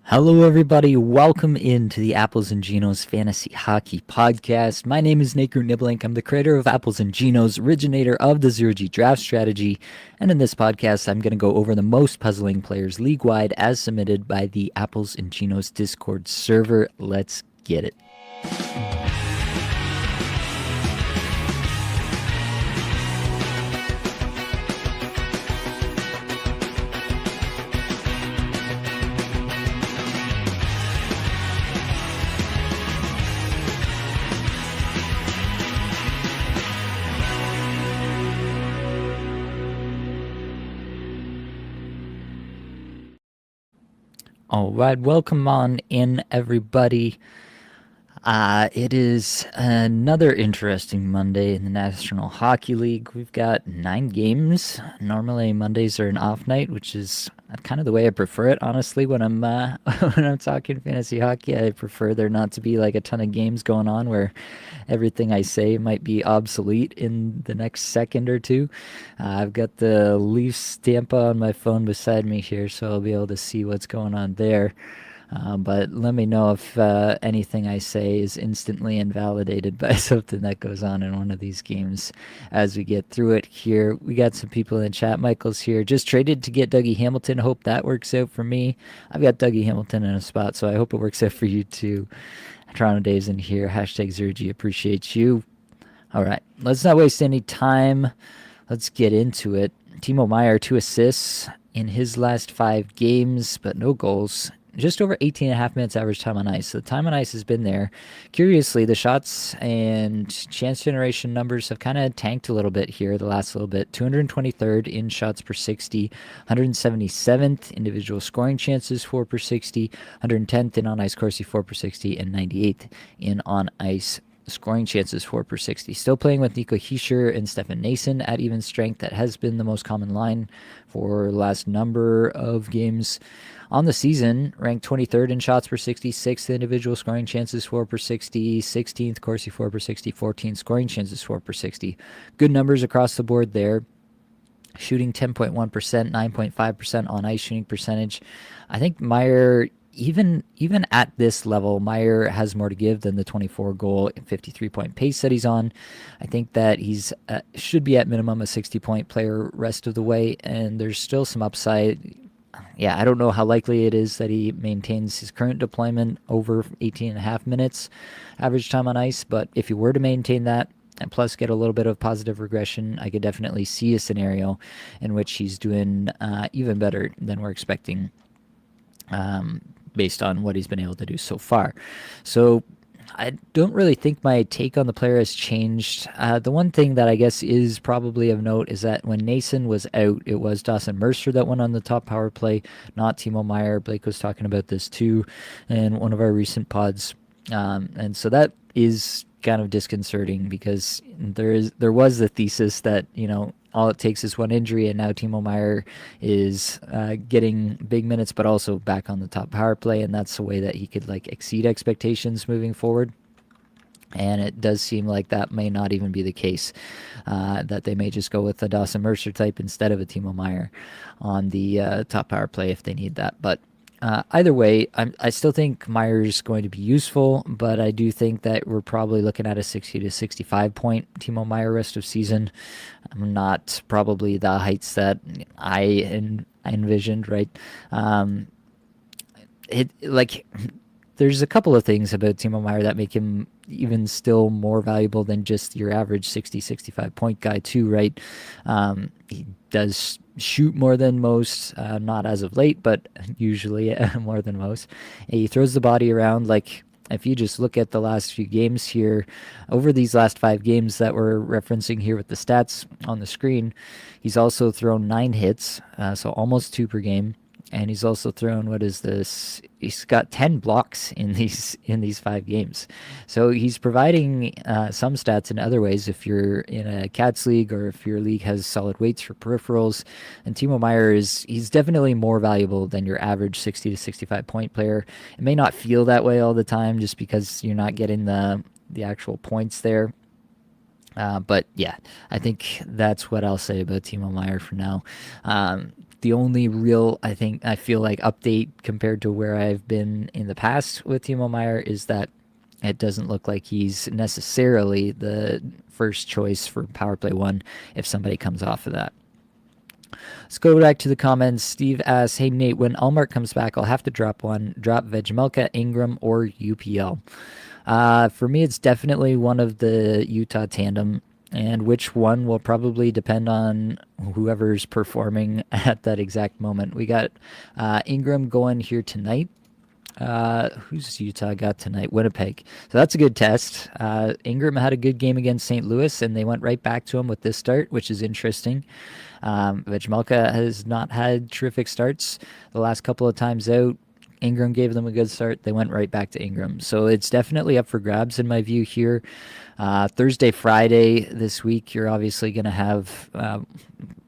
Hello, everybody. Welcome into the Apples and Genos Fantasy Hockey Podcast. My name is Nate Niblink. I'm the creator of Apples and Genos, originator of the Zero G Draft Strategy. And in this podcast, I'm going to go over the most puzzling players league wide as submitted by the Apples and Genos Discord server. Let's get it. All right, welcome on in, everybody. It is another interesting Monday in the National Hockey League. We've got 9 games. Normally Mondays are an off night, which is kind of the way I prefer it. Honestly, when I'm when I'm talking fantasy hockey, I prefer there not to be like a ton of games going on where everything I say might be obsolete in the next second or two. I've got the Leafs Tampa on my phone beside me here, so I'll be able to see what's going on there. But let me know if anything I say is instantly invalidated by something that goes on in one of these games as we get through it here. We got some people in chat. Michael's here. Just traded to get Dougie Hamilton. Hope that works out for me. I've got Dougie Hamilton in a spot, so I hope it works out for you too. Toronto Dave's in here. Hashtag Zergy appreciates you. All right, let's not waste any time. Let's get into it. Timo Meier, 2 assists in his last 5 games, but no goals. Just over 18 and a half minutes average time on ice. So the time on ice has been there. Curiously, the shots and chance generation numbers have kind of tanked a little bit here the last little bit. 223rd in shots per 60, 177th individual scoring chances, 4 per 60, 110th in on-ice Corsi, 4 per 60, and 98th in on-ice scoring chances, 4 per 60. Still playing with Nico Hischier and Stefan Nason at even strength. That has been the most common line for the last number of games. On the season, ranked 23rd in shots per 60, 6th individual scoring chances, 4 per 60, 16th Corsi, 4 per 60, 14th scoring chances, 4 per 60. Good numbers across the board there. Shooting 10.1%, 9.5% on ice shooting percentage. I think Meier, even at this level, Meier has more to give than the 24-goal and 53-point pace that he's on. I think that he's should be at minimum a 60-point player rest of the way, and there's still some upside. Yeah, I don't know how likely it is that he maintains his current deployment over 18 and a half minutes average time on ice, but if he were to maintain that and plus get a little bit of positive regression, I could definitely see a scenario in which he's doing even better than we're expecting based on what he's been able to do so far. So I don't really think my take on the player has changed. The one thing that I guess is probably of note is that when Nason was out, it was Dawson Mercer that went on the top power play, not Timo Meier. Blake was talking about this too in one of our recent pods. And so that is kind of disconcerting because there was the thesis that, all it takes is one injury, and now Timo Meier is getting big minutes, but also back on the top power play, and that's a way that he could exceed expectations moving forward. And it does seem like that may not even be the case, that they may just go with a Dawson Mercer type instead of a Timo Meier on the top power play if they need that. But either way, I still think Meier's going to be useful, but I do think that we're probably looking at a 60 to 65 point Timo Meier rest of season. Not probably the heights that I envisioned, right? There's a couple of things about Timo Meier that make him even still more valuable than just your average 60, 65 point guy too, right? He does shoot more than most, not as of late, but usually more than most. He throws the body around. If you just look at the last few games here, over these last 5 games that we're referencing here with the stats on the screen, he's also thrown 9 hits, so almost 2 per game. And he's also thrown, what is this? He's got 10 blocks in these 5 games. So he's providing some stats in other ways if you're in a Cats league or if your league has solid weights for peripherals. And Timo Meier he's definitely more valuable than your average 60 to 65 point player. It may not feel that way all the time just because you're not getting the actual points there. But yeah, I think that's what I'll say about Timo Meier for now. the only real, I feel like, update compared to where I've been in the past with Timo Meier is that it doesn't look like he's necessarily the first choice for power play one if somebody comes off of that. Let's go back to the comments. Steve asks, hey, Nate, when Allmark comes back, I'll have to drop one. Drop Vejmelka, Ingram, or UPL. For me, it's definitely one of the Utah tandem, and which one will probably depend on whoever's performing at that exact moment. We got Ingram going here tonight. Who's Utah got tonight? Winnipeg. So that's a good test. Ingram had a good game against St. Louis, and they went right back to him with this start, which is interesting. Vejmelka has not had terrific starts the last couple of times out. Ingram gave them a good start. They went right back to Ingram. So it's definitely up for grabs in my view here. Thursday, Friday this week, you're obviously going to have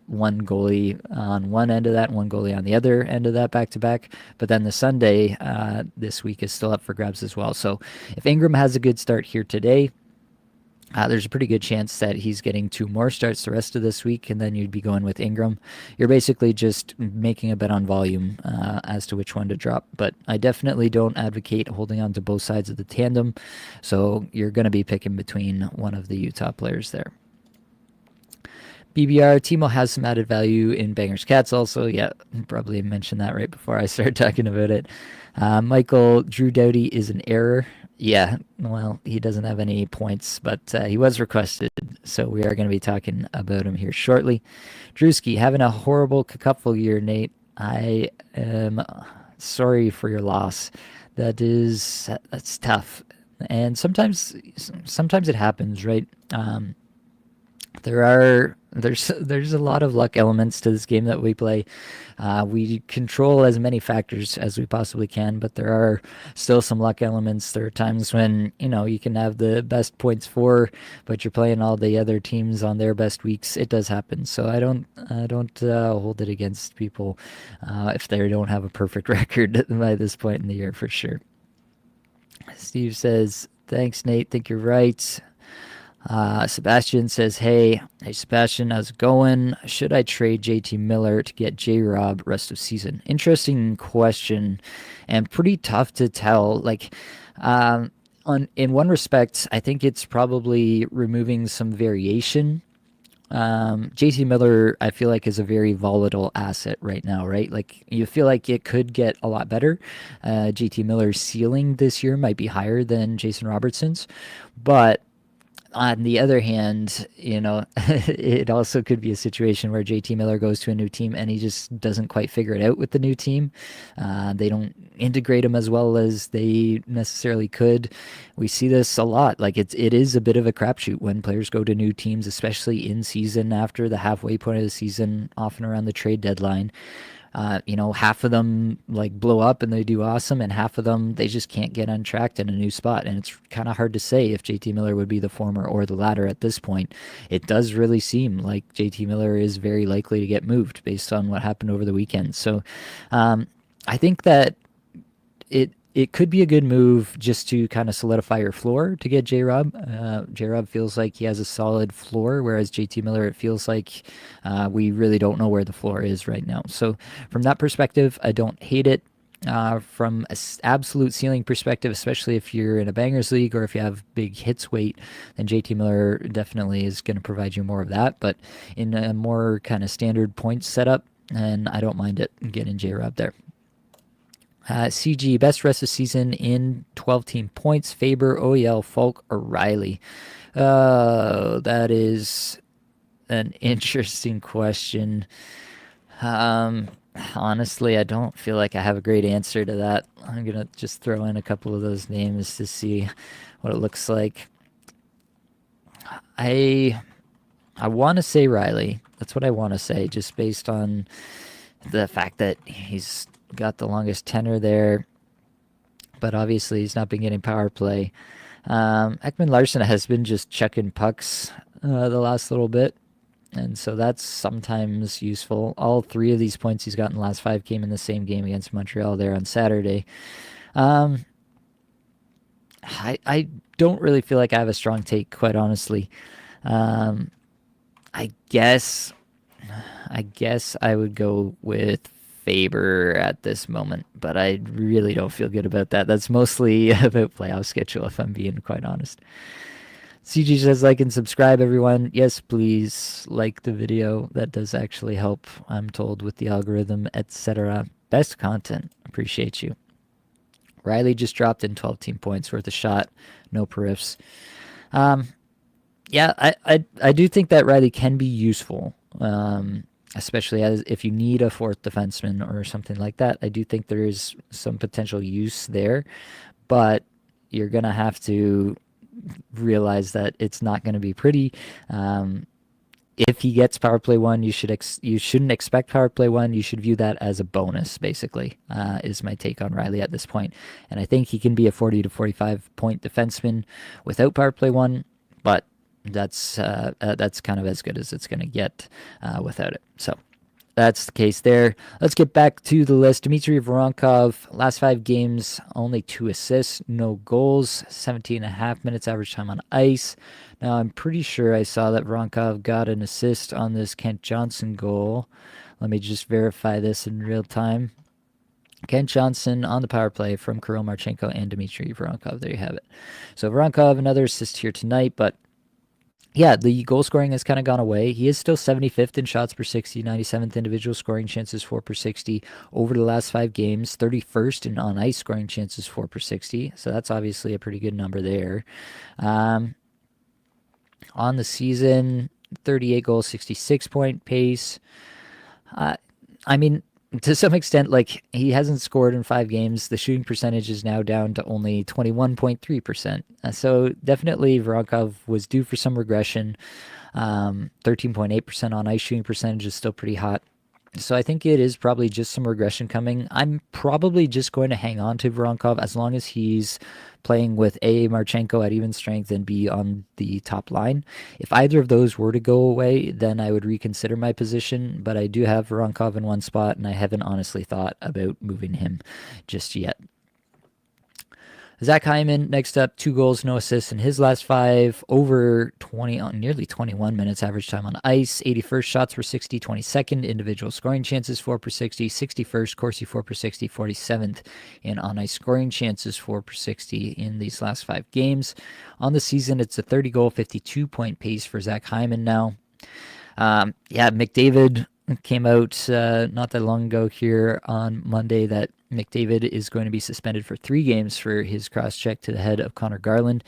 one goalie on one end of that and one goalie on the other end of that back-to-back. But then the Sunday this week is still up for grabs as well. So if Ingram has a good start here today, there's a pretty good chance that he's getting 2 more starts the rest of this week, and then you'd be going with Ingram. You're basically just making a bet on volume as to which one to drop. But I definitely don't advocate holding on to both sides of the tandem, so you're going to be picking between one of the Utah players there. BBR, Timo has some added value in Bangers Cats also. Yeah, probably mentioned that right before I started talking about it. Michael, Drew Doughty is an error. Yeah, well, he doesn't have any points, but he was requested, so we are going to be talking about him here shortly. Drewski, having a horrible cupful year, Nate. I am sorry for your loss. That's tough, and sometimes it happens, right? There's a lot of luck elements to this game that we play. We control as many factors as we possibly can, but there are still some luck elements. There are times when you can have the best points for, but you're playing all the other teams on their best weeks. It does happen, so I don't hold it against people if they don't have a perfect record by this point in the year for sure. Steve says, "Thanks, Nate. Think you're right." Sebastian says, hey Sebastian, how's it going? Should I trade JT Miller to get J-Rob rest of season? Interesting question, and pretty tough to tell. Like, in one respect, I think it's probably removing some variation. JT Miller, I feel like, is a very volatile asset right now, right? Like, you feel like it could get a lot better. JT Miller's ceiling this year might be higher than Jason Robertson's, but on the other hand, it also could be a situation where JT Miller goes to a new team and he just doesn't quite figure it out with the new team. They don't integrate him as well as they necessarily could. We see this a lot. Like, it is a bit of a crapshoot when players go to new teams, especially in season after the halfway point of the season, often around the trade deadline. Half of them blow up and they do awesome, and half of them they just can't get untracked in a new spot. And it's kind of hard to say if JT Miller would be the former or the latter at this point. It does really seem like JT Miller is very likely to get moved based on what happened over the weekend. So I think that it could be a good move just to kind of solidify your floor to get J-Rob. J-Rob feels like he has a solid floor, whereas JT Miller, it feels like we really don't know where the floor is right now. So from that perspective, I don't hate it. From an absolute ceiling perspective, especially if you're in a bangers league or if you have big hits weight, then JT Miller definitely is going to provide you more of that. But in a more kind of standard points setup, and I don't mind it getting J-Rob there. CG, best rest of season in 12-team points, Faber, OEL, Falk, or Riley? That is an interesting question. Honestly, I don't feel like I have a great answer to that. I'm going to just throw in a couple of those names to see what it looks like. I want to say Riley. That's what I want to say, just based on the fact that he's got the longest tenure there, but obviously he's not been getting power play. Ekman Larson has been just chucking pucks the last little bit, and so that's sometimes useful. All 3 of these points he's gotten the last 5 came in the same game against Montreal there on Saturday. I don't really feel like I have a strong take, quite honestly. I guess I guess I would go with Faber at this moment, but I really don't feel good about that. That's mostly about playoff schedule, if I'm being quite honest. CG says like and subscribe, everyone. Yes, please like the video. That does actually help, I'm told, with the algorithm, etc. Best content. Appreciate you. Riley just dropped in 12 team points worth a shot. No periffs. Yeah, I do think that Riley can be useful, especially as if you need a fourth defenseman or something like that. I do think there is some potential use there, but you're gonna have to realize that it's not going to be pretty. If he gets power play one, you shouldn't expect power play one. You should view that as a bonus, basically, is my take on Riley at this point. And I think he can be a 40 to 45 point defenseman without power play one, but that's kind of as good as it's going to get without it. So that's the case there. Let's get back to the list. Dmitry Voronkov, last 5 games, only 2 assists, no goals, 17.5 minutes average time on ice. Now, I'm pretty sure I saw that Voronkov got an assist on this Kent Johnson goal. Let me just verify this in real time. Kent Johnson on the power play from Kirill Marchenko and Dmitry Voronkov. There you have it. So Voronkov, another assist here tonight, but yeah, the goal scoring has kind of gone away. He is still 75th in shots per 60, 97th individual scoring chances 4 per 60 over the last 5 games, 31st in on-ice scoring chances 4 per 60. So that's obviously a pretty good number there. On the season, 38 goals, 66-point pace. I mean, to some extent, like, he hasn't scored in 5 games. The shooting percentage is now down to only 21.3%. So definitely Voronkov was due for some regression. 13.8% on ice shooting percentage is still pretty hot. So I think it is probably just some regression coming. I'm probably just going to hang on to Voronkov as long as he's playing with A, Marchenko at even strength, and B, on the top line. If either of those were to go away, then I would reconsider my position. But I do have Voronkov in one spot, and I haven't honestly thought about moving him just yet. Zach Hyman, next up, 2 goals, no assists in his last 5, over 20, nearly 21 minutes average time on ice, 81st shots per 60, 22nd individual scoring chances 4 per 60, 61st Corsi 4 per 60, 47th in on-ice scoring chances 4 per 60 in these last 5 games. On the season, it's a 30-goal, 52-point pace for Zach Hyman now. McDavid came out not that long ago here on Monday that McDavid is going to be suspended for 3 games for his cross-check to the head of Connor Garland.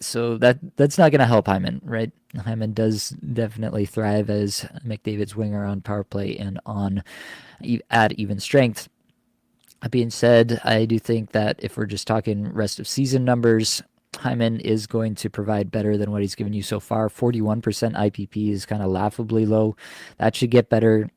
So that's not going to help Hyman, right? Hyman does definitely thrive as McDavid's winger on power play and at even strength. That being said, I do think that if we're just talking rest of season numbers, Hyman is going to provide better than what he's given you so far. 41% IPP is kind of laughably low. That should get better.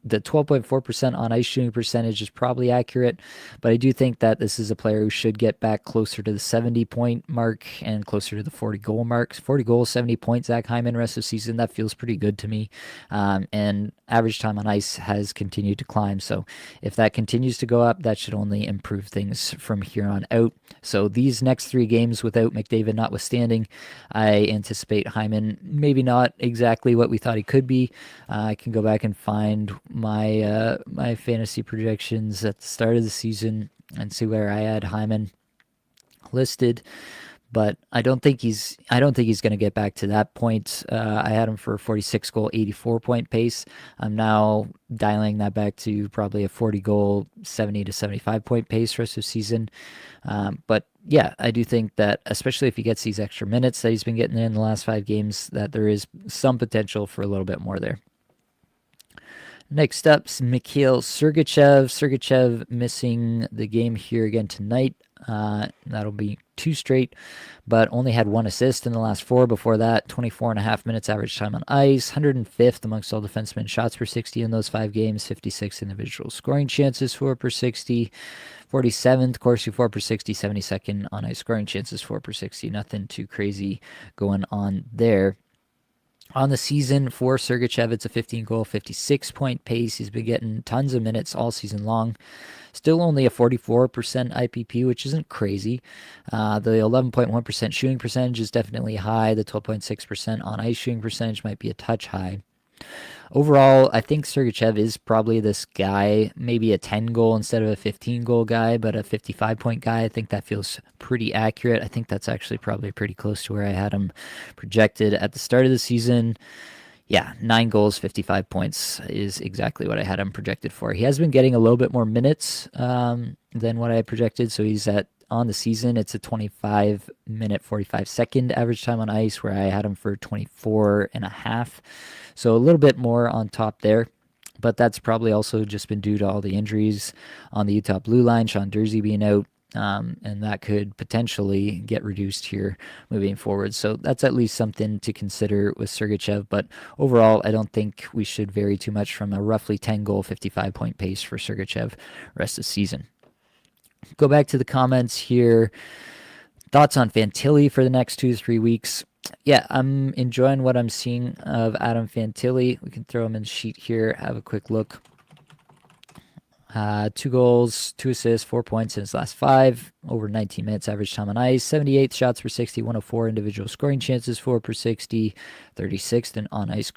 The 12.4% on ice shooting percentage is probably accurate, but I do think that this is a player who should get back closer to the 70-point mark and closer to the 40-goal mark. 40 goals, 70 points, Zach Hyman rest of season. That feels pretty good to me. And average time on ice has continued to climb. So if that continues to go up, that should only improve things from here on out. So these next 3 games without McDavid notwithstanding, I anticipate Hyman maybe not exactly what we thought he could be. I can go back and find my fantasy projections at the start of the season and see where I had Hyman listed, but I don't think he's going to get back to that point. I had him for a 46 goal, 84 point pace. I'm now dialing that back to probably a 40 goal, 70 to 75 point pace rest of season. But yeah, I do think that especially if he gets these extra minutes that he's been getting in the last 5 games, that there is some potential for a little bit more there. Next up, Mikhail Sergachev. Sergachev missing the game here again tonight. That'll be 2 straight, but only had 1 assist in the last 4. Before that, 24.5 minutes average time on ice, 105th amongst all defensemen shots per 60 in those 5 games, 56 individual scoring chances 4 per 60, 47th Corsi 4 per 60, 72nd on ice scoring chances 4 per 60. Nothing too crazy going on there. On the season for Sergachev, it's a 15-goal, 56-point pace. He's been getting tons of minutes all season long. Still only a 44% IPP, which isn't crazy. The 11.1% shooting percentage is definitely high. The 12.6% on ice shooting percentage might be a touch high. Overall, I think Sergachev is probably this guy, maybe a 10 goal instead of a 15 goal guy, but a 55-point guy. I think that feels pretty accurate. I think that's actually probably pretty close to where I had him projected at the start of the season. Yeah, 9 goals, 55 points is exactly what I had him projected for. He has been getting a little bit more minutes than what I projected, so he's at on the season, it's a 25-minute, 45-second average time on ice, where I had him for 24 and a half. So a little bit more on top there. But that's probably also just been due to all the injuries on the Utah blue line, Sean Durzi being out, and that could potentially get reduced here moving forward. So that's at least something to consider with Sergachev. But overall, I don't think we should vary too much from a roughly 10-goal, 55-point pace for Sergachev rest of the season. Go back to the comments here. Thoughts on Fantilli for the next 2 to 3 weeks? Yeah, I'm enjoying what I'm seeing of Adam Fantilli. We can throw him in the sheet here, have a quick look. 2 goals, 2 assists, 4 points in his last 5, over 19 minutes average time on ice, 78 shots per 60, 104 individual scoring chances, 4 per 60, 36th in on-ice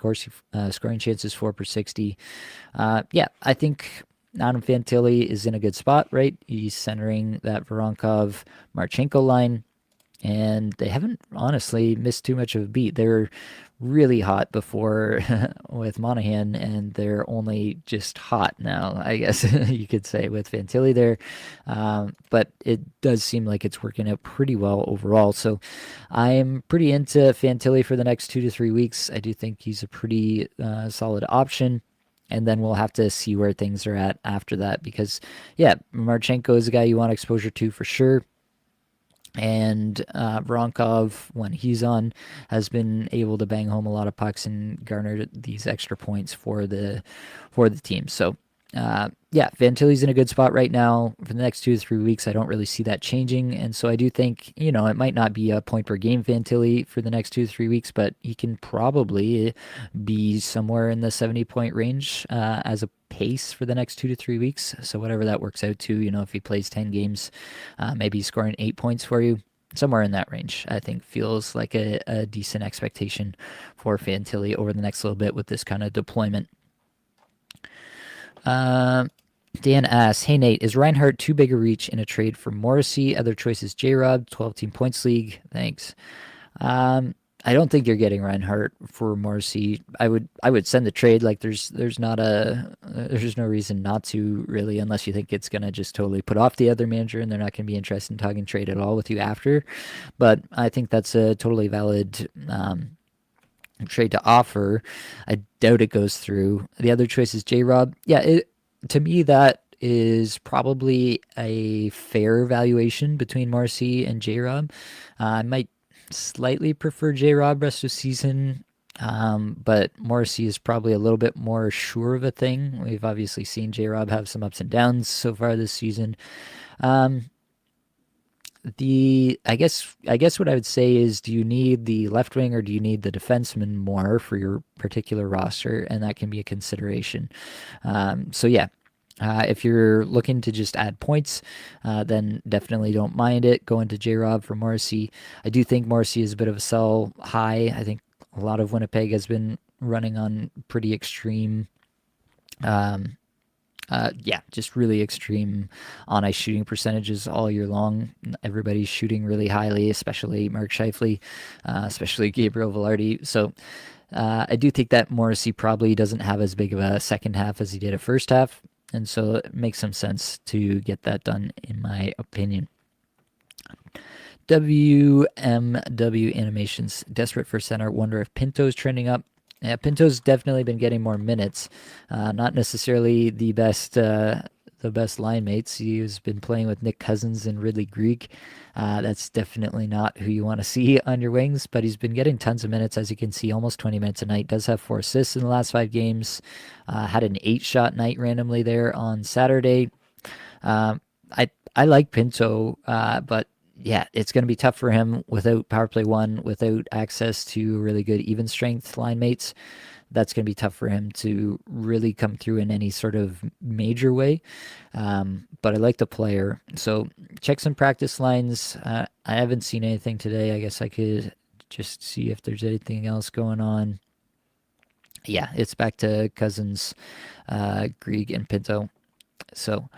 scoring chances, 4 per 60. Yeah, I think Adam Fantilli is in a good spot, right? He's centering that Voronkov Marchenko line, and they haven't honestly missed too much of a beat. They were really hot before with Monahan, and they're only just hot now, I guess you could say, with Fantilli there. But it does seem like it's working out pretty well overall. So I'm pretty into Fantilli for the next 2 to 3 weeks. I do think he's a pretty solid option. And then we'll have to see where things are at after that, because, yeah, Marchenko is a guy you want exposure to for sure. And Voronkov, when he's on, has been able to bang home a lot of pucks and garner these extra points for the team. So, yeah, Fantilli's in a good spot right now. For the next 2 to 3 weeks, I don't really see that changing. And so I do think, it might not be a point per game Fantilli for the next 2 to 3 weeks, but he can probably be somewhere in the 70-point range as a pace for the next 2 to 3 weeks. So whatever that works out to, if he plays 10 games, maybe scoring 8 points for you. Somewhere in that range, I think, feels like a decent expectation for Fantilli over the next little bit with this kind of deployment. Dan asks, hey Nate, is Reinhart too big a reach in a trade for Morrissey? Other choices, J-Rob, 12-team points league. Thanks. I don't think you're getting Reinhart for Morrissey. I would send the trade. Like there's no reason not to, really, unless you think it's gonna just totally put off the other manager and they're not gonna be interested in talking trade at all with you after. But I think that's a totally valid trade to offer. I doubt it goes through. The other choice is J-Rob. Yeah, to me, that is probably a fair valuation between Morrissey and J-Rob. I might slightly prefer J-Rob rest of season, but Morrissey is probably a little bit more sure of a thing. We've obviously seen J-Rob have some ups and downs so far this season. I guess what I would say is, do you need the left wing or do you need the defenseman more for your particular roster? And that can be a consideration. So yeah, if you're looking to just add points, then definitely don't mind it. Go into J-Rob for Morrissey. I do think Morrissey is a bit of a sell high. I think a lot of Winnipeg has been running on pretty extreme just really extreme on-ice shooting percentages all year long. Everybody's shooting really highly, especially Mark Scheifele, especially Gabriel Velarde. So I do think that Morrissey probably doesn't have as big of a second half as he did a first half, and so it makes some sense to get that done, in my opinion. WMW Animations, desperate for center, wonder if Pinto's trending up. Yeah, Pinto's definitely been getting more minutes. Not necessarily the best line mates. He's been playing with Nick Cousins and Ridley Greek. That's definitely not who you want to see on your wings, but he's been getting tons of minutes, as you can see, almost 20 minutes a night. Does have 4 assists in the last 5 games. Had an 8-shot night randomly there on Saturday. I like Pinto, but yeah, it's going to be tough for him without power play one, without access to really good even strength line mates. That's going to be tough for him to really come through in any sort of major way. But I like the player. So check some practice lines. I haven't seen anything today. I guess I could just see if there's anything else going on. Yeah, it's back to Cousins, Grieg, and Pinto. So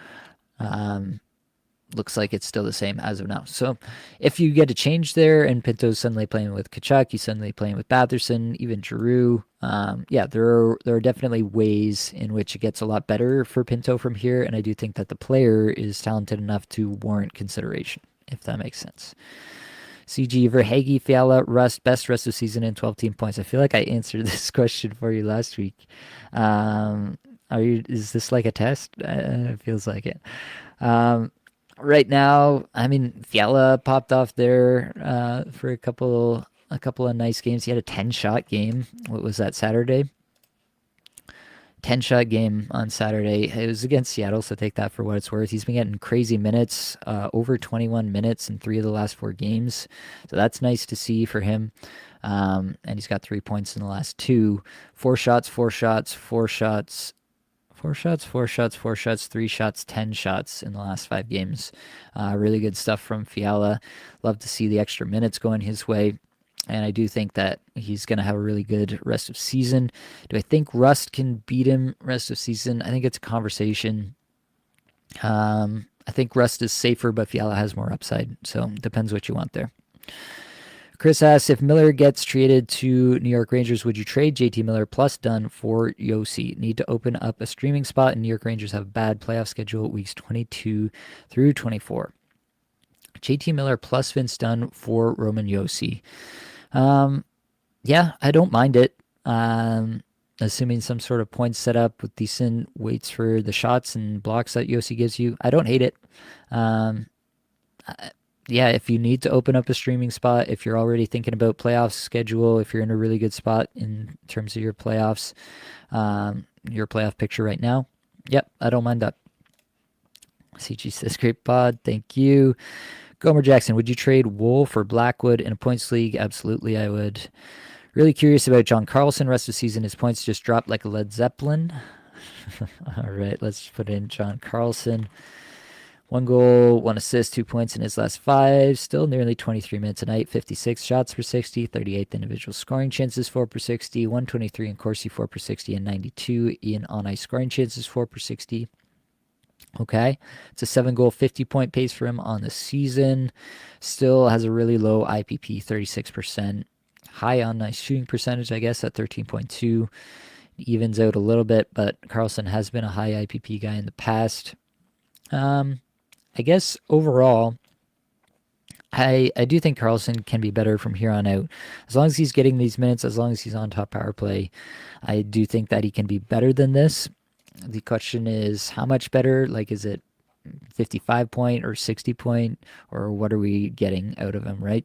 looks like it's still the same as of now. So if you get a change there and Pinto's suddenly playing with Tkachuk, he's suddenly playing with Batherson, even Giroux, yeah, there are definitely ways in which it gets a lot better for Pinto from here, and I do think that the player is talented enough to warrant consideration, if that makes sense. CG, Verhaeghe, Fiala, Rust, best rest of season in 12 team points. I feel like I answered this question for you last week. Is this like a test? It feels like it. Right now, I mean, Fiala popped off there for a couple of nice games. He had a 10-shot game. What was that, Saturday? 10-shot game on Saturday. It was against Seattle, so take that for what it's worth. He's been getting crazy minutes, over 21 minutes in 3 of the last 4 games. So that's nice to see for him. And he's got 3 points in the last 2. 4 shots, 4 shots, 4 shots, 4 shots, 4 shots, 4 shots, 3 shots, 10 shots in the last 5 games. Really good stuff from Fiala. Love to see the extra minutes going his way. And I do think that he's going to have a really good rest of season. Do I think Rust can beat him rest of season? I think it's a conversation. I think Rust is safer, but Fiala has more upside. So depends what you want there. Chris asks, if Miller gets traded to New York Rangers, would you trade JT Miller plus Dunn for Yossi? Need to open up a streaming spot, and New York Rangers have a bad playoff schedule weeks 22 through 24. JT Miller plus Vince Dunn for Roman Yossi. Yeah, I don't mind it. Assuming some sort of point set up with decent weights for the shots and blocks that Yossi gives you, I don't hate it. Yeah, if you need to open up a streaming spot, if you're already thinking about playoff schedule, if you're in a really good spot in terms of your playoffs, your playoff picture right now, yep, I don't mind that. CG says, great pod, thank you. Gomer Jackson, would you trade Wool for Blackwood in a points league? Absolutely, I would. Really curious about John Carlson. Rest of the season, his points just dropped like a Led Zeppelin. All right, let's put in John Carlson. 1 goal, 1 assist, 2 points in his last 5. Still nearly 23 minutes a night. 56 shots per 60, 38th individual scoring chances, 4 per 60, 123 in Corsi, 4 per 60, and 92 in on-ice scoring chances, 4 per 60. Okay, it's a 7-goal, 50-point pace for him on the season. Still has a really low IPP, 36%. High on-ice shooting percentage, I guess, at 13.2. Evens out a little bit, but Carlson has been a high IPP guy in the past. I guess overall, I do think Carlson can be better from here on out. As long as he's getting these minutes, as long as he's on top power play, I do think that he can be better than this. The question is, how much better? Like, is it 55 point or 60 point, or what are we getting out of him, right?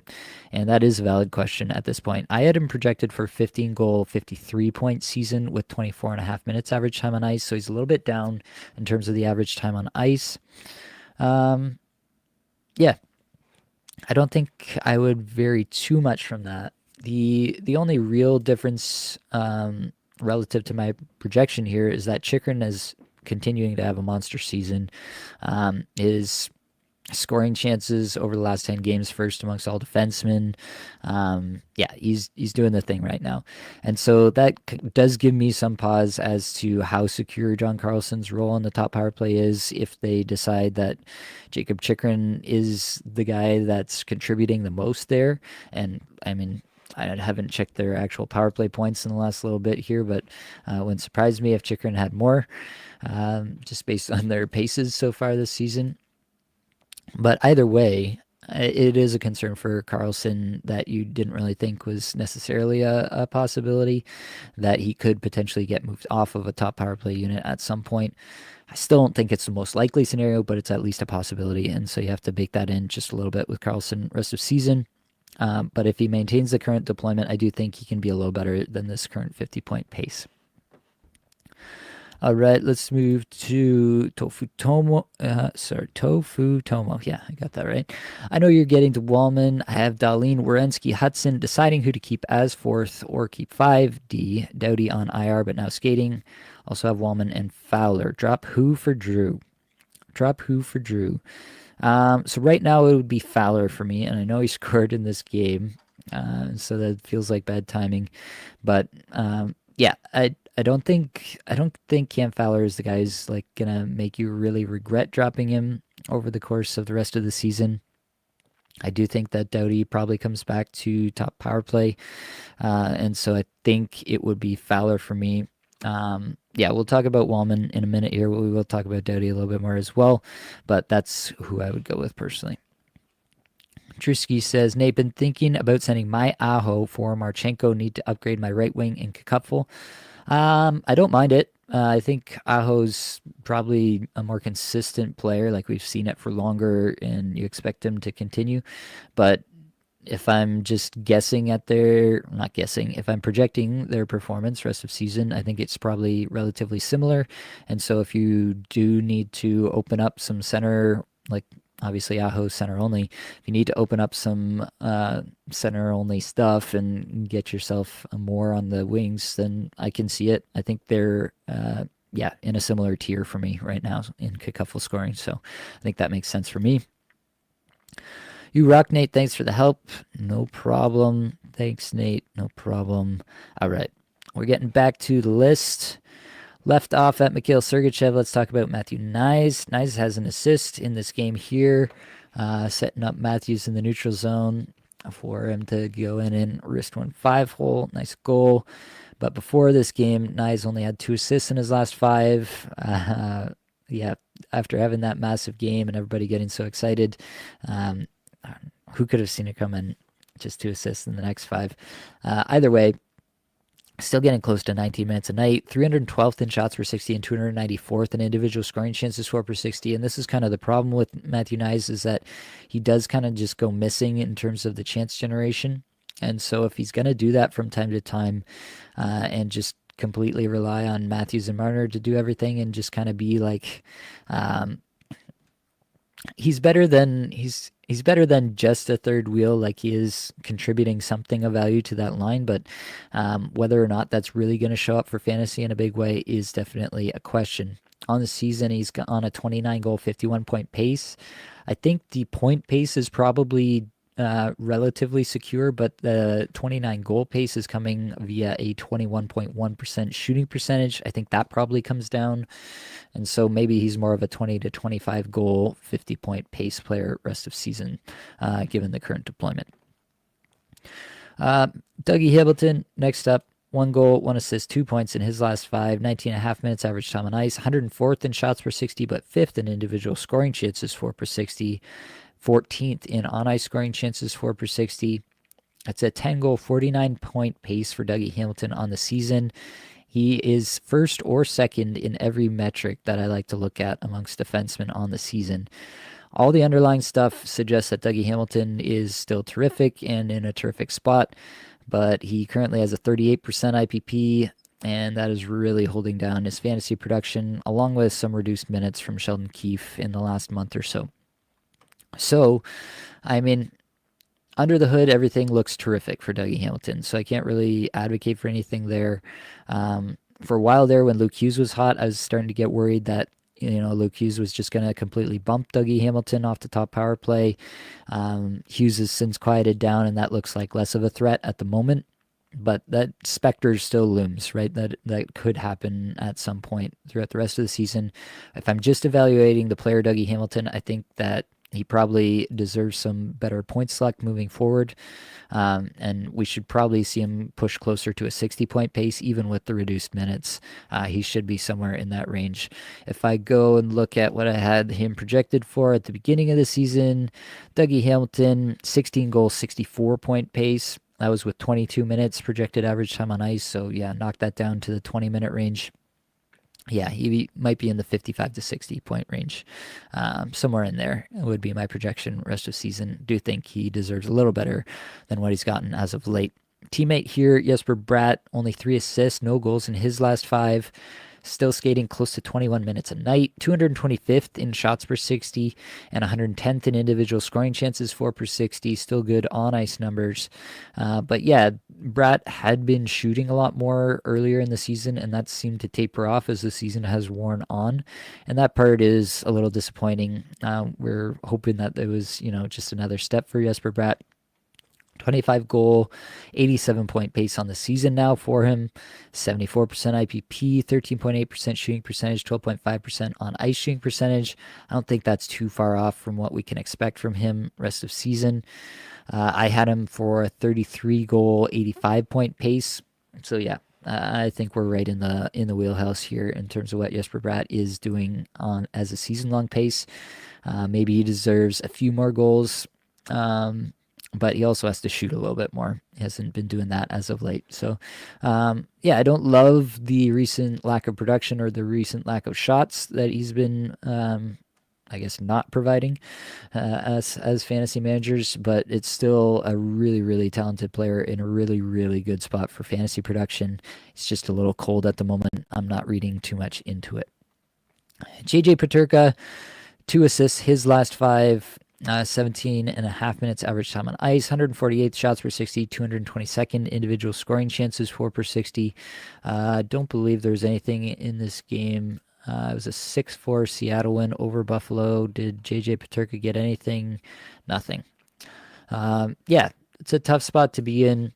And that is a valid question at this point. I had him projected for 15 goal, 53 point season with 24.5 minutes average time on ice. So he's a little bit down in terms of the average time on ice. Yeah, I don't think I would vary too much from that. The only real difference relative to my projection here is that Chychrun is continuing to have a monster season. His scoring chances over the last 10 games, first amongst all defensemen. Yeah, he's doing the thing right now. And so that does give me some pause as to how secure John Carlson's role on the top power play is if they decide that Jacob Chychrun is the guy that's contributing the most there. And I mean, I haven't checked their actual power play points in the last little bit here, but it wouldn't surprise me if Chychrun had more, just based on their paces so far this season. But either way, it is a concern for Carlson that you didn't really think was necessarily a possibility, that he could potentially get moved off of a top power play unit at some point. I still don't think it's the most likely scenario, but it's at least a possibility, and so you have to bake that in just a little bit with Carlson rest of season. But if he maintains the current deployment, I do think he can be a little better than this current 50-point pace. All right, let's move to Tofu Tomo. Tofu Tomo. Yeah, I got that right. I know you're getting to Walman. I have Darlene, Werenski, Hudson, deciding who to keep as fourth or keep five. D. Doughty on IR, but now skating. Also have Walman and Fowler. Drop who for Drew? Drop who for Drew? So right now it would be Fowler for me, and I know he scored in this game, so that feels like bad timing. But yeah, I don't think Cam Fowler is the guy who's like gonna make you really regret dropping him over the course of the rest of the season. I do think that Doughty probably comes back to top power play, and so I think it would be Fowler for me. Yeah, we'll talk about Walman in a minute here. We will talk about Doughty a little bit more as well, but that's who I would go with personally. Trusky says, Nate, been thinking about sending my Aho for Marchenko. Need to upgrade my right wing in Kakupful. I don't mind it. I think Aho's probably a more consistent player. Like we've seen it for longer, and you expect him to continue. But if I'm just guessing at their, not guessing, if I'm projecting their performance rest of season, I think it's probably relatively similar. And so if you do need to open up some center, like obviously Aho center only, if you need to open up some center only stuff and get yourself more on the wings, then I can see it. I think they're yeah, in a similar tier for me right now in Kakufel scoring. So I think that makes sense for me. You rock, Nate. Thanks for the help. No problem. Thanks, Nate. No problem. All right. We're getting back to the list. Left off at Mikhail Sergachev. Let's talk about Matthew Knies. Knies has an assist in this game here, setting up Matthews in the neutral zone for him to go in and wrist 1-5 hole. Nice goal. But before this game, Knies only had 2 assists in his last 5. Yeah, after having that massive game and everybody getting so excited, who could have seen it coming? Just 2 assists in the next 5. Either way, still getting close to 19 minutes a night. 312th in shots per 60 and 294th in individual scoring chances for per 60. And this is kind of the problem with Matthew Knies, is that he does kind of just go missing in terms of the chance generation. And so if he's going to do that from time to time and just completely rely on Matthews and Marner to do everything and just kind of be like, he's better than just a third wheel. Like he is contributing something of value to that line, but whether or not that's really going to show up for fantasy in a big way is definitely a question. On the season, he's on a 29 goal, 51 point pace. I think the point pace is probably relatively secure, but the 29 goal pace is coming via a 21.1% shooting percentage. I think that probably comes down. And so maybe he's more of a 20 to 25 goal, 50 point pace player rest of season, given the current deployment. Dougie Hamilton, next up. 1 goal, 1 assist, 2 points in his last 5, 19.5 minutes average time on ice, 104th in shots per 60, but 5th in individual scoring chances for per 60. 14th in on-ice scoring chances for per 60. That's a 10-goal, 49-point pace for Dougie Hamilton on the season. He is first or second in every metric that I like to look at amongst defensemen on the season. All the underlying stuff suggests that Dougie Hamilton is still terrific and in a terrific spot, but he currently has a 38% IPP, and that is really holding down his fantasy production, along with some reduced minutes from Sheldon Keefe in the last month or so. So, I mean, under the hood, everything looks terrific for Dougie Hamilton. So I can't really advocate for anything there. For a while there, when Luke Hughes was hot, I was starting to get worried that, Luke Hughes was just going to completely bump Dougie Hamilton off the top power play. Hughes has since quieted down, and that looks like less of a threat at the moment. But that specter still looms, right? That could happen at some point throughout the rest of the season. If I'm just evaluating the player Dougie Hamilton, I think that he probably deserves some better point select moving forward. And we should probably see him push closer to a 60-point pace, even with the reduced minutes. He should be somewhere in that range. If I go and look at what I had him projected for at the beginning of the season, Dougie Hamilton, 16 goals, 64-point pace. That was with 22 minutes projected average time on ice. So yeah, knock that down to the 20-minute range. Yeah, he might be in the 55 to 60 point range. Somewhere in there would be my projection rest of season. Do think he deserves a little better than what he's gotten as of late. Teammate here, Jesper Bratt, only 3 assists, no goals in his last 5. still skating close to 21 minutes a night, 225th in shots per 60, and 110th in individual scoring chances, 4 per 60. Still good on ice numbers. But yeah, Bratt had been shooting a lot more earlier in the season, and that seemed to taper off as the season has worn on. And that part is a little disappointing. We're hoping that there was, just another step for Jesper Bratt. 25 goal, 87 point pace on the season now for him. 74% IPP, 13.8% shooting percentage, 12.5% on ice shooting percentage. I don't think that's too far off from what we can expect from him rest of season. I had him for a 33 goal, 85 point pace. So yeah, I think we're right in the wheelhouse here in terms of what Jesper Bratt is doing on as a season long pace. Maybe he deserves a few more goals. But he also has to shoot a little bit more. He hasn't been doing that as of late. So, yeah, I don't love the recent lack of production or the recent lack of shots that he's been, I guess, not providing as fantasy managers. But it's still a really, really talented player in a really, really good spot for fantasy production. It's just a little cold at the moment. I'm not reading too much into it. JJ Peterka, 2 assists his last 5. 17 and a half minutes average time on ice, 148 shots per 60, 222nd individual scoring chances, 4 per 60. Don't believe there was anything in this game. It was a 6-4 Seattle win over Buffalo. Did JJ Peterka get anything? Nothing. Yeah, it's a tough spot to be in.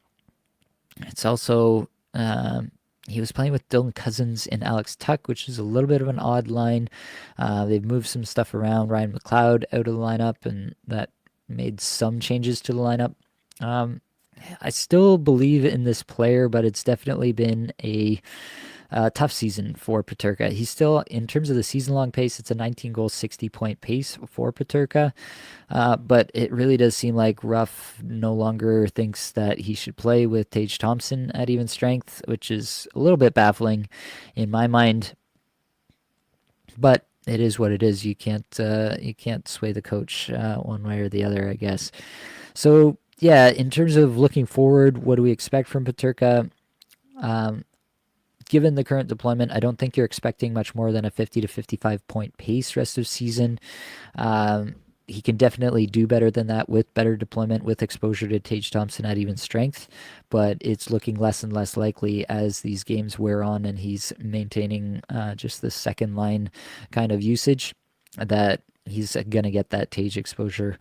It's also... he was playing with Dylan Cousins and Alex Tuck, which is a little bit of an odd line. They've moved some stuff around. Ryan McLeod out of the lineup, and that made some changes to the lineup. I still believe in this player, but it's definitely been a tough season for Peterka. He's still, in terms of the season-long pace, it's a 19-goal, 60-point pace for Peterka. But it really does seem like Ruff no longer thinks that he should play with Tage Thompson at even strength, which is a little bit baffling in my mind. But it is what it is. You can't sway the coach one way or the other, I guess. So yeah, in terms of looking forward, what do we expect from Peterka? Given the current deployment, I don't think you're expecting much more than a 50 to 55 point pace rest of season. He can definitely do better than that with better deployment, with exposure to Tage Thompson at even strength, but it's looking less and less likely as these games wear on and he's maintaining just the second line kind of usage that he's going to get that Tage exposure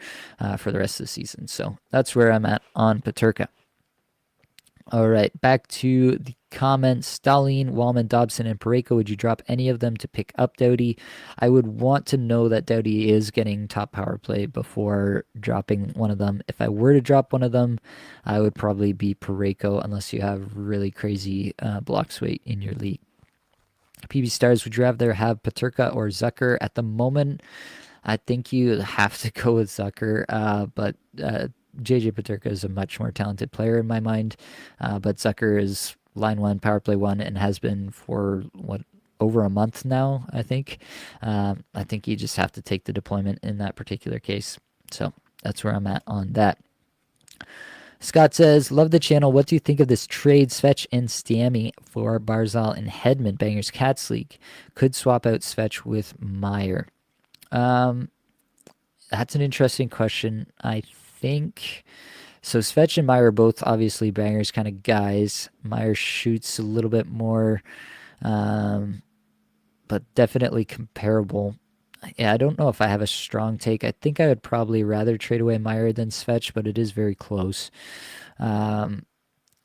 for the rest of the season. So that's where I'm at on Peterka. All right, back to the comments. Dahlin, Walman, Dobson, and Parayko. Would you drop any of them to pick up Doughty? I would want to know that Doughty is getting top power play before dropping one of them. If I were to drop one of them, I would probably be Parayko, unless you have really crazy blocks weight in your league. PB Stars, would you rather have Peterka or Zucker? At the moment, I think you have to go with Zucker, but JJ Peterka is a much more talented player in my mind, but Zucker is line 1, power play 1, and has been for over a month now, I think. I think you just have to take the deployment in that particular case. So that's where I'm at on that. Scott says, love the channel. What do you think of this trade, Svech and Stammy for Barzal and Hedman, Bangers Cats League? Could swap out Svech with Meier. That's an interesting question. I think so. Svech and Meier are both obviously Bangers kind of guys. Meier shoots a little bit more, but definitely comparable. Yeah, I don't know if I have a strong take. I think I would probably rather trade away Meier than Svech, but it is very close. And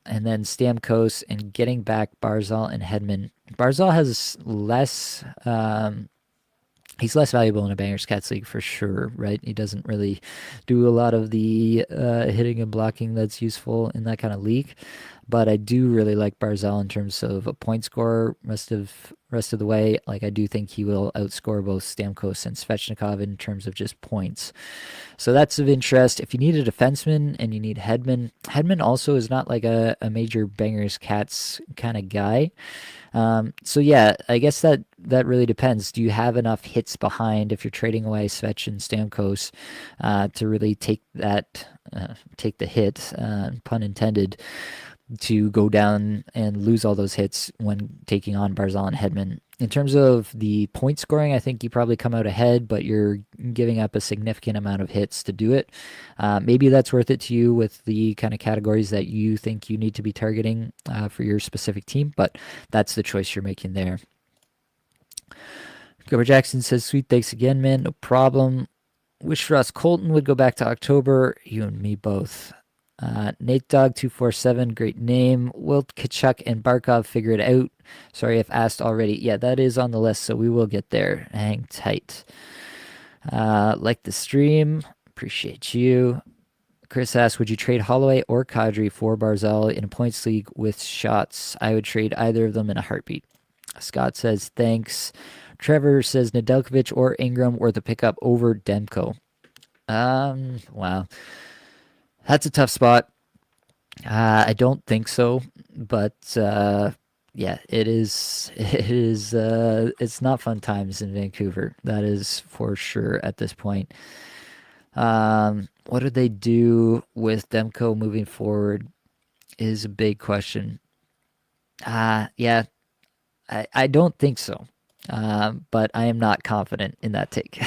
then Stamkos and getting back Barzal and Hedman. Barzal has less... he's less valuable in a Bangers Cats League for sure, right? He doesn't really do a lot of the hitting and blocking that's useful in that kind of league. But I do really like Barzal in terms of a point scorer rest of the way. Like, I do think he will outscore both Stamkos and Svechnikov in terms of just points. So that's of interest. If you need a defenseman and you need Hedman also is not like a major Bangers Cats kind of guy. So yeah, I guess that really depends. Do you have enough hits behind if you're trading away Svech and Stamkos to really take the hit, pun intended? to go down and lose all those hits when taking on Barzal and Hedman. In terms of the point scoring, I think you probably come out ahead, but you're giving up a significant amount of hits to do it. Maybe that's worth it to you with the kind of categories that you think you need to be targeting for your specific team, but that's the choice you're making there. Gilbert Jackson says, sweet, thanks again, man. No problem. Wish Ross Colton would go back to October. You and me both. Nate Dog 247, great name. Will Kachuk and Barkov figure it out? Sorry if asked already. Yeah, that is on the list, so we will get there. Hang tight. Like the stream. Appreciate you. Chris asks, would you trade Holloway or Kadri for Barzal in a points league with shots? I would trade either of them in a heartbeat. Scott says, thanks. Trevor says, Nedeljkovic or Ingram were the pickup over Demko. Wow. That's a tough spot. I don't think so, but yeah, it is. It is. It's not fun times in Vancouver. That is for sure at this point. What do they do with Demko moving forward is a big question. Yeah, I don't think so, but I am not confident in that take.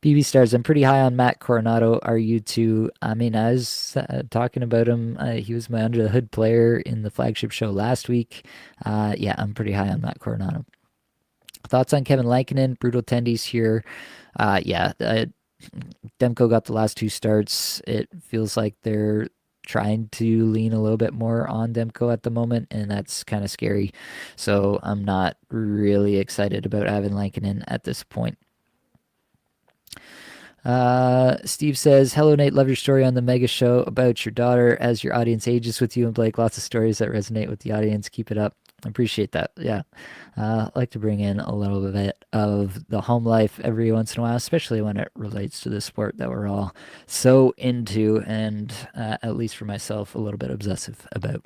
BB Stars, I'm pretty high on Matt Coronado. Are you too? I mean, I was talking about him. He was my under the hood player in the flagship show last week. Yeah, I'm pretty high on Matt Coronado. Thoughts on Kevin Lankinen? Brutal tendies here. Yeah, Demko got the last two starts. It feels like they're trying to lean a little bit more on Demko at the moment, and that's kind of scary. So I'm not really excited about having Lankinen at this point. Steve says, hello Nate, love your story on the Mega Show about your daughter. As your audience ages with you and Blake, lots of stories that resonate with the audience. Keep it up. I appreciate that. Yeah. I like to bring in a little bit of the home life every once in a while, especially when it relates to the sport that we're all so into and, at least for myself, a little bit obsessive about.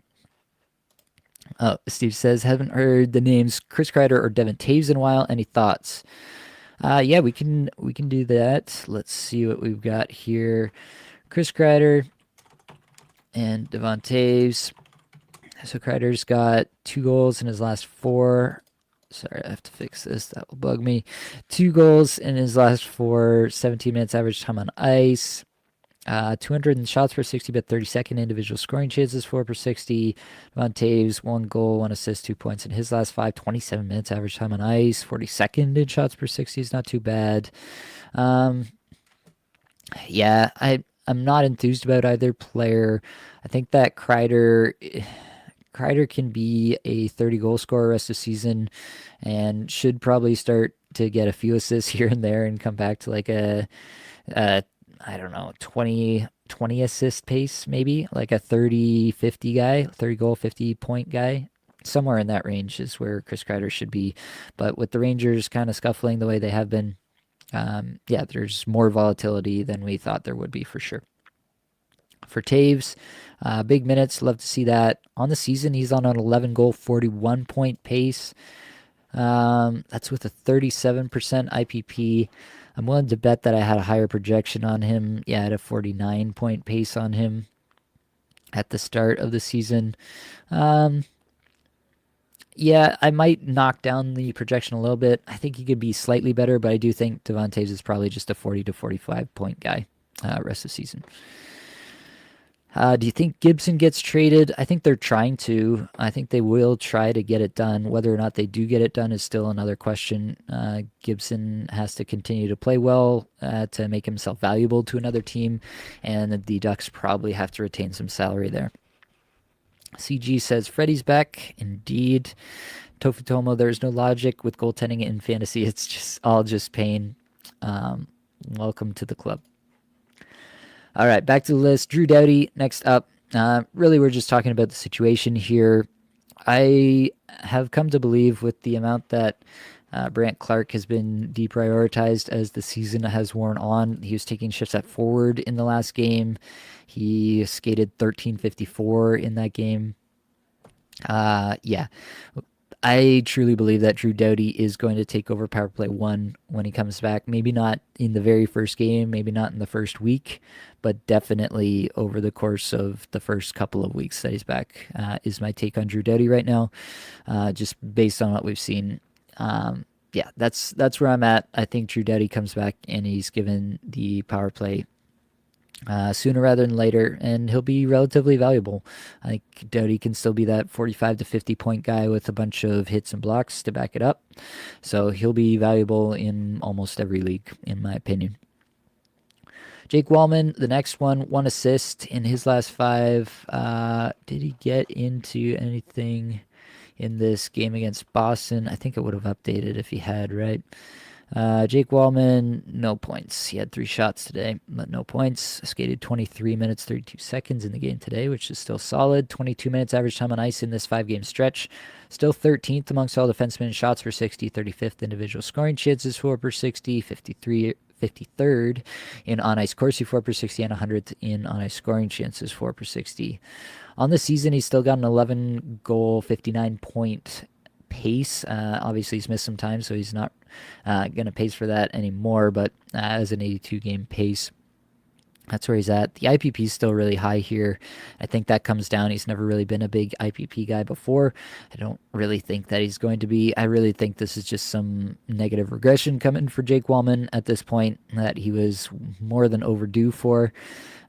Oh, Steve says, haven't heard the names Chris Kreider or Devin Taves in a while. Any thoughts? Yeah, we can do that. Let's see what we've got here. Chris Kreider and Devon Taves. So Kreider's got 2 goals in his last 4. Sorry, I have to fix this. That will bug me. 2 goals in his last 4, 17 minutes average time on ice. 200 shots per 60, but 32nd individual scoring chances, 4 per 60. Devon Taves, 1 goal, 1 assist, 2 points in his last 5, 27 minutes average time on ice, 42nd in shots per 60 is not too bad. Yeah, I'm not enthused about either player. I think that Kreider can be a 30 goal scorer rest of the season and should probably start to get a few assists here and there and come back to like a I don't know, 20 assist pace, maybe like a 30-50 guy, 30 goal, 50 point guy. Somewhere in that range is where Chris Kreider should be. But with the Rangers kind of scuffling the way they have been, yeah, there's more volatility than we thought there would be for sure. For Taves, big minutes, love to see that. On the season, he's on an 11 goal, 41 point pace. That's with a 37% IPP. I'm willing to bet that I had a higher projection on him. Yeah, I had a 49 point pace on him at the start of the season. Yeah, I might knock down the projection a little bit. I think he could be slightly better, but I do think Devon Taves is probably just a 40 to 45 point guy rest of the season. Do you think Gibson gets traded? I think they're trying to. I think they will try to get it done. Whether or not they do get it done is still another question. Gibson has to continue to play well to make himself valuable to another team, and the Ducks probably have to retain some salary there. CG says, Freddie's back. Indeed. Tofutomo, there's no logic with goaltending in fantasy. It's just all just pain. Welcome to the club. All right, back to the list. Drew Doughty, next up. Really, we're just talking about the situation here. I have come to believe with the amount that Brant Clark has been deprioritized as the season has worn on. He was taking shifts at forward in the last game. He skated 13:54 in that game. Yeah. I truly believe that Drew Doughty is going to take over power play 1 when he comes back. Maybe not in the very first game, maybe not in the first week, but definitely over the course of the first couple of weeks that he's back, is my take on Drew Doughty right now, just based on what we've seen. Yeah, that's where I'm at. I think Drew Doughty comes back and he's given the power play sooner rather than later, and he'll be relatively valuable. I think Doughty can still be that 45 to 50 point guy with a bunch of hits and blocks to back it up. So he'll be valuable in almost every league, in my opinion. Jake Walman, the next one assist in his last 5. Did he get into anything in this game against Boston? I think it would have updated if he had, right? Jake Walman, no points. He had 3 shots today, but no points. Skated 23 minutes, 32 seconds in the game today, which is still solid. 22 minutes average time on ice in this 5-game stretch. Still 13th amongst all defensemen in shots per 60, 35th individual scoring chances for per 60, 53rd in on-ice Corsi for per 60, and 100th in on-ice scoring chances for per 60. On the season, he's still got an 11-goal, 59-point pace. Obviously, he's missed some time, so he's not going to pace for that anymore, but as an 82-game pace, that's where he's at. The IPP is still really high here. I think that comes down. He's never really been a big IPP guy before. I don't really think that he's going to be. I really think this is just some negative regression coming for Jake Walman at this point that he was more than overdue for.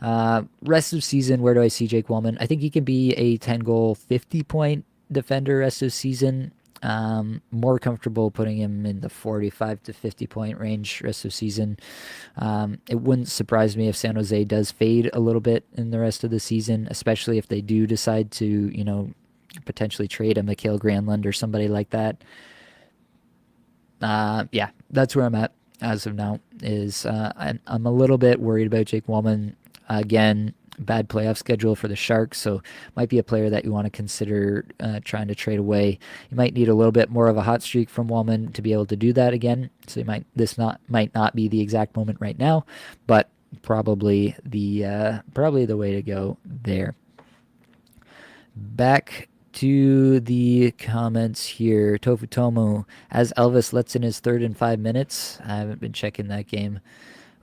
Rest of season, where do I see Jake Walman? I think he can be a 10-goal, 50-point defender rest of season. More comfortable putting him in the 45 to 50 point range rest of season. It wouldn't surprise me if San Jose does fade a little bit in the rest of the season, especially if they do decide to, potentially trade a Mikael Granlund or somebody like that. Yeah, that's where I'm at as of now. I'm a little bit worried about Jake Walman. Again, bad playoff schedule for the Sharks, so might be a player that you want to consider trying to trade away. You might need a little bit more of a hot streak from Walman to be able to do that again. So might not be the exact moment right now, but probably the way to go there. Back to the comments here. Tofu Tomu, as Elvis lets in his 3rd and 5 minutes. I haven't been checking that game.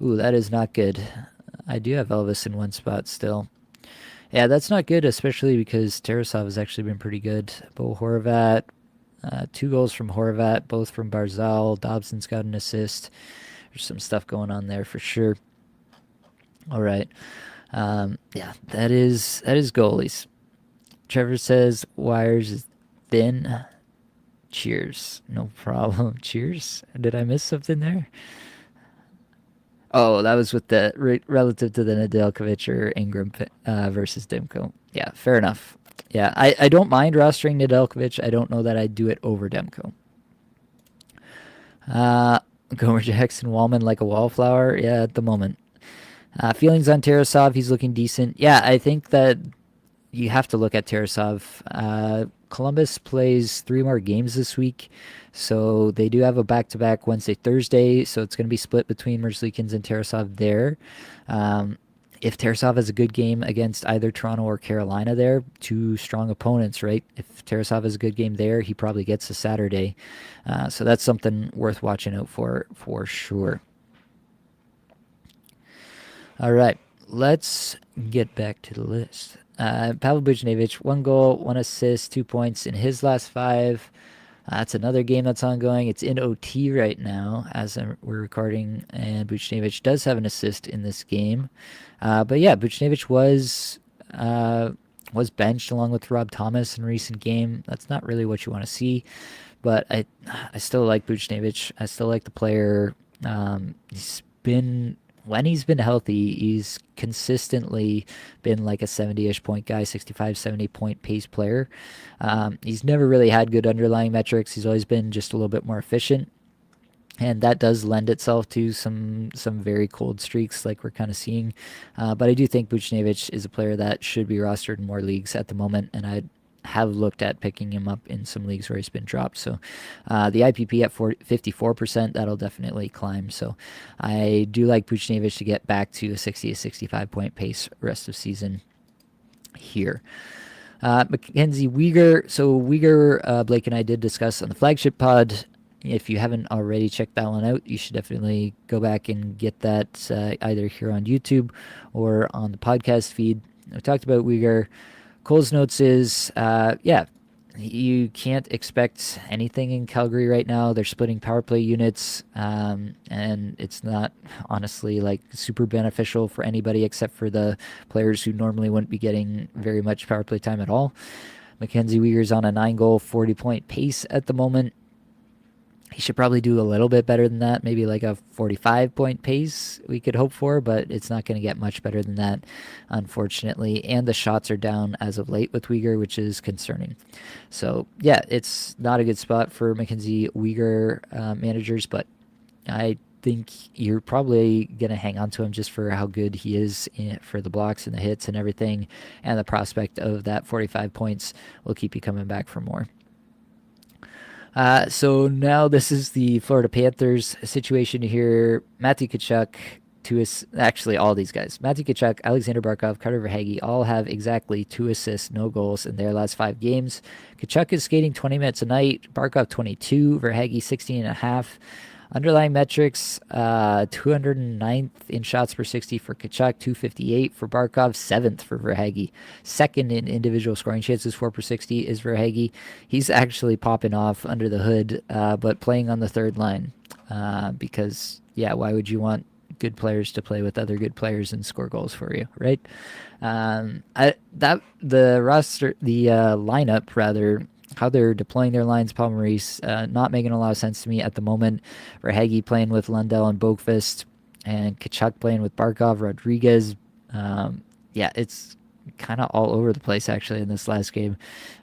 Ooh, that is not good. I do have Elvis in one spot still. Yeah, that's not good, especially because Tarasov has actually been pretty good. Bo Horvat, 2 goals from Horvat, both from Barzal. Dobson's got an assist. There's some stuff going on there for sure. All right. Yeah, that is goalies. Trevor says Wires is thin. Cheers. No problem. Cheers. Did I miss something there? Oh, that was with the relative to the Nedeljkovic or Ingram versus Demko. Yeah, fair enough. Yeah, I don't mind rostering Nedeljkovic. I don't know that I'd do it over Demko. Gomer Jackson, Walman like a wallflower. Yeah, at the moment. Feelings on Tarasov. He's looking decent. Yeah, I think that you have to look at Tarasov. Columbus plays 3 more games this week, so they do have a back-to-back Wednesday, Thursday, so it's going to be split between Merzlikins and Tarasov there. If Tarasov has a good game against either Toronto or Carolina there, 2 strong opponents, right? If Tarasov has a good game there, he probably gets a Saturday. So that's something worth watching out for sure. All right, let's get back to the list. Pavel Buchnevich, 1 goal, 1 assist, 2 points in his last 5. That's another game that's ongoing. It's in OT right now as we're recording, and Buchnevich does have an assist in this game. But yeah, Buchnevich was benched along with Rob Thomas in a recent game. That's not really what you want to see, but I still like Buchnevich. I still like the player. When he's been healthy, he's consistently been like a 70-ish point guy, 65, 70 point pace player. He's never really had good underlying metrics. He's always been just a little bit more efficient. And that does lend itself to some very cold streaks like we're kind of seeing. But I do think Buchnevich is a player that should be rostered in more leagues at the moment, and I have looked at picking him up in some leagues where he's been dropped. So the IPP at 54%, that'll definitely climb. So I do like Buchnevich to get back to a 60 to 65 point pace rest of season here. Mackenzie Weegar. So Weegar, Blake and I did discuss on the flagship pod. If you haven't already checked that one out, you should definitely go back and get that either here on YouTube or on the podcast feed. We talked about Weegar. Cole's notes is, you can't expect anything in Calgary right now. They're splitting power play units, and it's not honestly like super beneficial for anybody except for the players who normally wouldn't be getting very much power play time at all. Mackenzie Weegar's on a 9-goal, 40-point pace at the moment. He should probably do a little bit better than that, maybe like a 45-point pace we could hope for, but it's not going to get much better than that, unfortunately. And the shots are down as of late with Weegar, which is concerning. So, yeah, it's not a good spot for Mackenzie Weegar managers, but I think you're probably going to hang on to him just for how good he is for the blocks and the hits and everything, and the prospect of that 45 points will keep you coming back for more. So now this is the Florida Panthers situation here. Matthew Tkachuk, actually all these guys. Matthew Tkachuk, Alexander Barkov, Carter Verhaeghe all have exactly 2 assists, no goals in their last 5 games. Tkachuk is skating 20 minutes a night. Barkov 22, Verhaeghe 16.5. Underlying metrics, 209th in shots per 60 for Tkachuk, 258 for Barkov, 7th for Verhaeghe. Second in individual scoring chances, 4 per 60 is Verhaeghe. He's actually popping off under the hood, but playing on the third line because, why would you want good players to play with other good players and score goals for you, right? The lineup rather, how they're deploying their lines, Paul Maurice, not making a lot of sense to me at the moment. Verhaeghe playing with Lundell and Boqvist, and Tkachuk playing with Barkov, Rodriguez. It's kind of all over the place, actually, in this last game.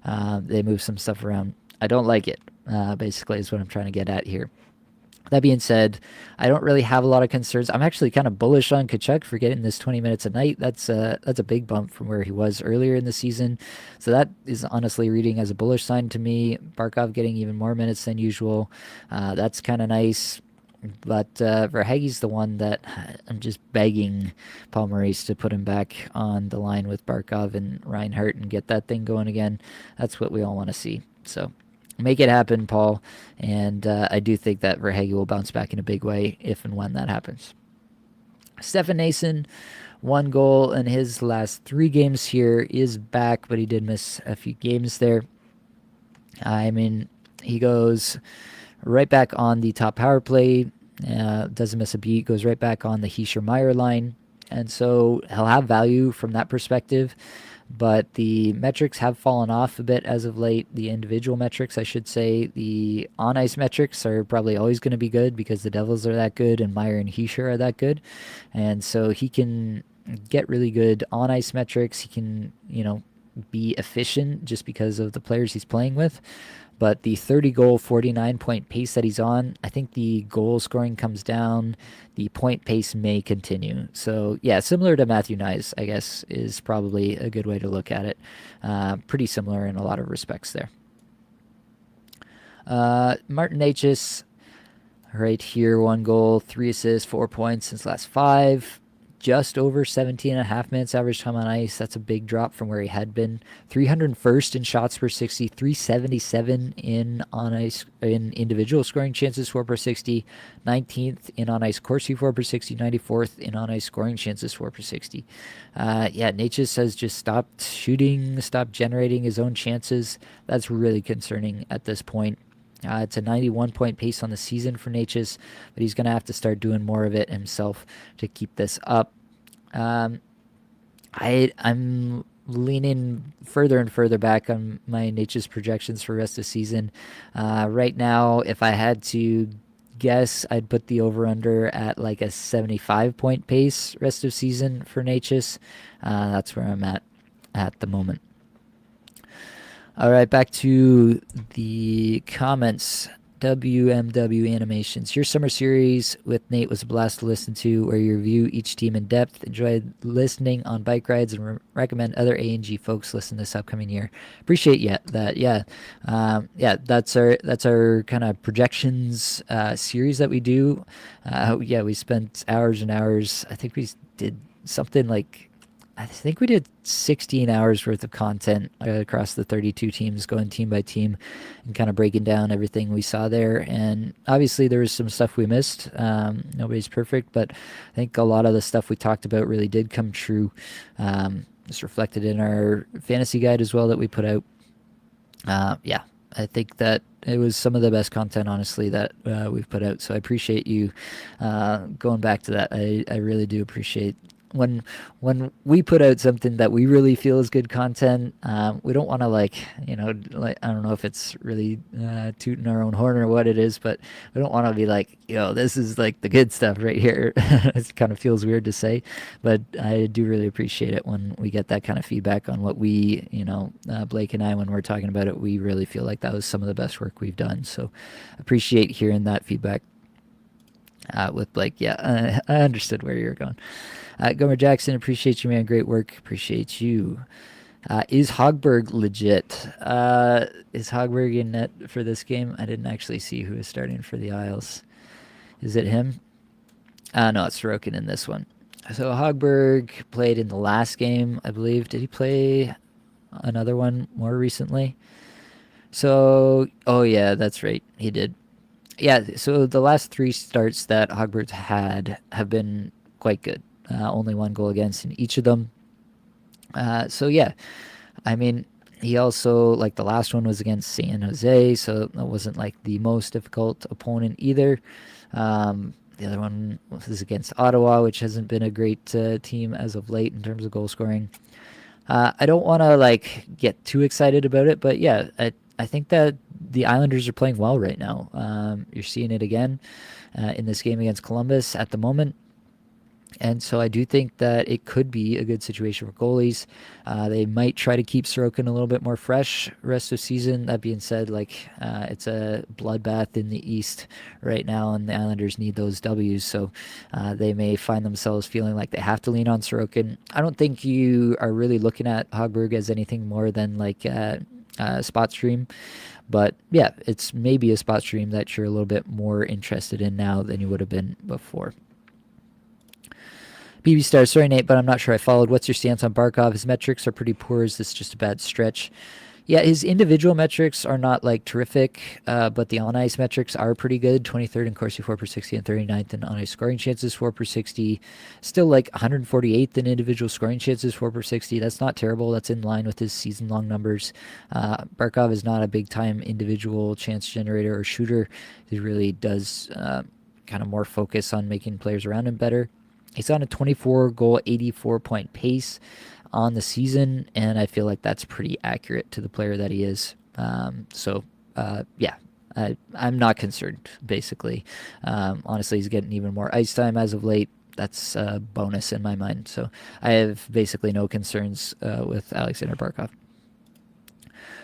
They moved some stuff around. I don't like it, basically, is what I'm trying to get at here. That being said, I don't really have a lot of concerns. I'm actually kind of bullish on Tkachuk for getting this 20 minutes a night. That's a big bump from where he was earlier in the season. So that is honestly reading as a bullish sign to me. Barkov getting even more minutes than usual. That's kind of nice. But Verhaeghe's the one that I'm just begging Paul Maurice to put him back on the line with Barkov and Reinhart and get that thing going again. That's what we all want to see. So make it happen, Paul. And I do think that Verhaeghe will bounce back in a big way if and when that happens. Stefan Noesen, 1 goal in his last 3 games here, is back, but he did miss a few games there. I mean, he goes right back on the top power play, doesn't miss a beat, goes right back on the Hischier-Meier line. And so he'll have value from that perspective. But the metrics have fallen off a bit as of late. The individual metrics, I should say. The on-ice metrics are probably always going to be good because the Devils are that good and Meier and Hischier are that good. And so he can get really good on-ice metrics. He can, be efficient just because of the players he's playing with. But the 30-goal, 49-point pace that he's on, I think the goal scoring comes down. The point pace may continue. So, similar to Matthew Knies, I guess, is probably a good way to look at it. Pretty similar in a lot of respects there. Martin Necas, right here, 1 goal, 3 assists, 4 points since last 5. Just over 17.5 minutes average time on ice. That's a big drop from where he had been. 301st in shots per 60, 377 in on ice in individual scoring chances, 4 per 60, 19th in on ice Corsi, 4 per 60, 94th in on ice scoring chances, 4 per 60. Necas has just stopped shooting, stopped generating his own chances. That's really concerning at this point. It's a 91-point pace on the season for Necas, but he's going to have to start doing more of it himself to keep this up. I'm leaning further and further back on my Necas projections for rest of the season. Right now, if I had to guess, I'd put the over-under at like a 75-point pace rest of season for Necas. That's where I'm at the moment. All right, back to the comments. WMW Animations. Your summer series with Nate was a blast to listen to, where you review each team in depth. Enjoyed listening on bike rides and recommend other A&G folks listen this upcoming year. Appreciate that. That's our kind of projections series that we do. We spent hours and hours. I think we did something like I think we did 16 hours worth of content across the 32 teams, going team by team and kind of breaking down everything we saw there. And obviously, there was some stuff we missed. Nobody's perfect, but I think a lot of the stuff we talked about really did come true. It's reflected in our fantasy guide as well that we put out. Yeah, I think that it was some of the best content, honestly, that we've put out. So I appreciate you going back to that. I really do appreciate when we put out something that we really feel is good content. We don't want to like I don't know if it's really tooting our own horn or what it is, but we don't want to be like, this is like the good stuff right here. It kind of feels weird to say, but I do really appreciate it when we get that kind of feedback on what we, Blake and I, when we're talking about it, we really feel like that was some of the best work we've done. So appreciate hearing that feedback. With Blake, yeah, I understood where you were going. Gomer Jackson, appreciate you, man. Great work. Appreciate you. Is Hogberg legit? Is Hogberg in net for this game? I didn't actually see who is starting for the Isles. Is it him? No, it's Sorokin in this one. So Hogberg played in the last game, I believe. Did he play another one more recently? So, oh yeah, that's right. He did. Yeah, so the last 3 starts that Hogberg's had have been quite good. Only 1 goal against in each of them. So yeah, I mean, he also, like, the last one was against San Jose, so that wasn't like the most difficult opponent either. The other one was against Ottawa, which hasn't been a great team as of late in terms of goal scoring. I don't want to like get too excited about it, but yeah, I think that the Islanders are playing well right now. You're seeing it again in this game against Columbus at the moment. And so I do think that it could be a good situation for goalies. They might try to keep Sorokin a little bit more fresh rest of season. That being said, it's a bloodbath in the East right now, and the Islanders need those W's. So they may find themselves feeling like they have to lean on Sorokin. I don't think you are really looking at Hogberg as anything more than like a spot stream. But yeah, it's maybe a spot stream that you're a little bit more interested in now than you would have been before. BB Star, sorry Nate, but I'm not sure I followed. What's your stance on Barkov? His metrics are pretty poor. Is this just a bad stretch? Yeah, his individual metrics are not like terrific, but the on-ice metrics are pretty good. 23rd in Corsi 4 per 60 and 39th in on-ice scoring chances 4 per 60. Still like 148th in individual scoring chances 4 per 60. That's not terrible. That's in line with his season-long numbers. Barkov is not a big-time individual chance generator or shooter. He really does kind of more focus on making players around him better. He's on a 24-goal, 84-point pace on the season, and I feel like that's pretty accurate to the player that he is. Yeah, I'm not concerned, basically. Honestly, he's getting even more ice time as of late. That's a bonus in my mind. So I have basically no concerns with Alexander Barkov.